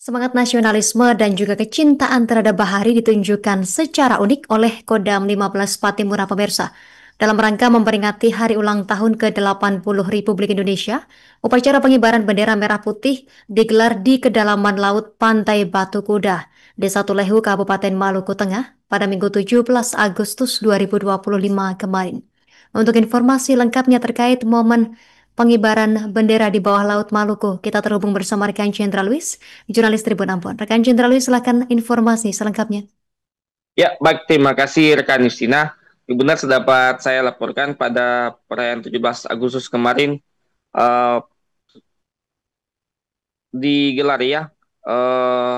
Semangat nasionalisme dan juga kecintaan terhadap bahari ditunjukkan secara unik oleh Kodam 15 Patimura pemirsa. Dalam rangka memperingati hari ulang tahun ke-80 Republik Indonesia, upacara pengibaran bendera merah putih digelar di kedalaman laut Pantai Batu Kuda, Desa Tulehu, Kabupaten Maluku Tengah pada Minggu 17 Agustus 2025 kemarin. Untuk informasi lengkapnya terkait momen pengibaran bendera di bawah laut Maluku, kita terhubung bersama rekan Jenderal Luis, jurnalis Tribun Ambon. Rekan Jenderal Luis, silakan informasi selengkapnya. Ya, baik. Terima kasih rekan Justina. Benar sedapat saya laporkan pada perayaan 17 Agustus kemarin eh, digelar ya eh,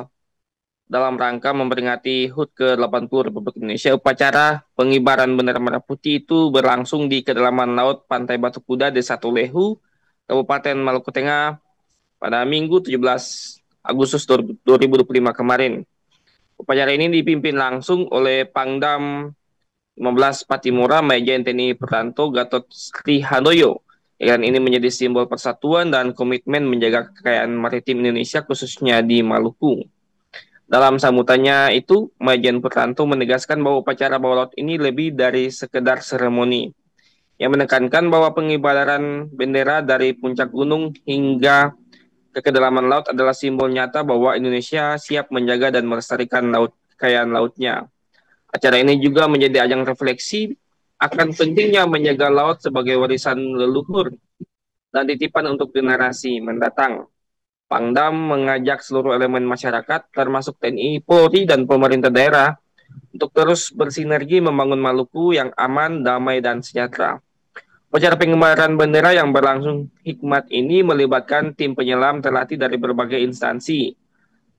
dalam rangka memperingati HUT ke-80 Republik Indonesia. Upacara pengibaran bendera merah putih itu berlangsung di kedalaman laut Pantai Batu Kuda, Desa Tulehu, Kabupaten Maluku Tengah pada Minggu 17 Agustus 2025 kemarin. Upacara ini dipimpin langsung oleh Pangdam 15 Patimura, Majen TNI Purwanto Gatot Sri Handoyo. Dan ini menjadi simbol persatuan dan komitmen menjaga kekayaan maritim Indonesia khususnya di Maluku. Dalam sambutannya itu, Majen Purwanto menegaskan bahwa upacara bawah laut ini lebih dari sekedar seremoni. Yang menekankan bahwa pengibaran bendera dari puncak gunung hingga ke kedalaman laut adalah simbol nyata bahwa Indonesia siap menjaga dan melestarikan kekayaan lautnya. Acara ini juga menjadi ajang refleksi akan pentingnya menjaga laut sebagai warisan leluhur dan titipan untuk generasi mendatang. Pangdam mengajak seluruh elemen masyarakat, termasuk TNI, Polri, dan pemerintah daerah, untuk terus bersinergi membangun Maluku yang aman, damai, dan sejahtera. Upacara pengibaran bendera yang berlangsung hikmat ini melibatkan tim penyelam terlatih dari berbagai instansi,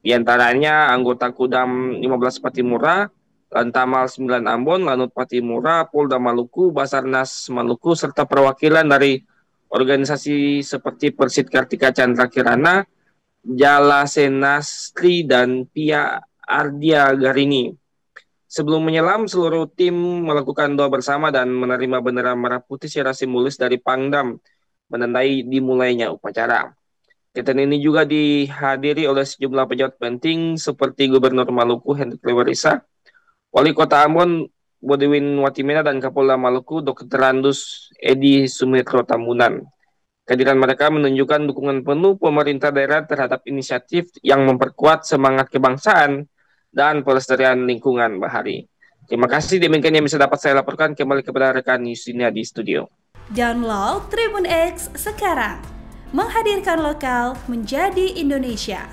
di antaranya anggota Kodam 15 Patimura, Lantamal 9 Ambon, Lanut Patimura, Polda Maluku, Basarnas Maluku, serta perwakilan dari organisasi seperti Persit Kartika Chandra Kirana, Jala Senastri, dan Pia Ardia Garini. Sebelum menyelam, seluruh tim melakukan doa bersama dan menerima bendera merah putih secara simbolis dari Pangdam, menandai dimulainya upacara. Kegiatan ini juga dihadiri oleh sejumlah pejabat penting seperti Gubernur Maluku Hendrik Lewarisa, Wali Kota Ambon Bodiwin Watimena, dan Kapolda Maluku Dr. Randus Edi Sumitro Tambunan. Kehadiran mereka menunjukkan dukungan penuh pemerintah daerah terhadap inisiatif yang memperkuat semangat kebangsaan dan pelestarian lingkungan bahari. Terima kasih, demikian yang bisa dapat saya laporkan. Kembali kepada rekan Yusinia di studio. Download Tribun X sekarang, menghadirkan lokal menjadi Indonesia.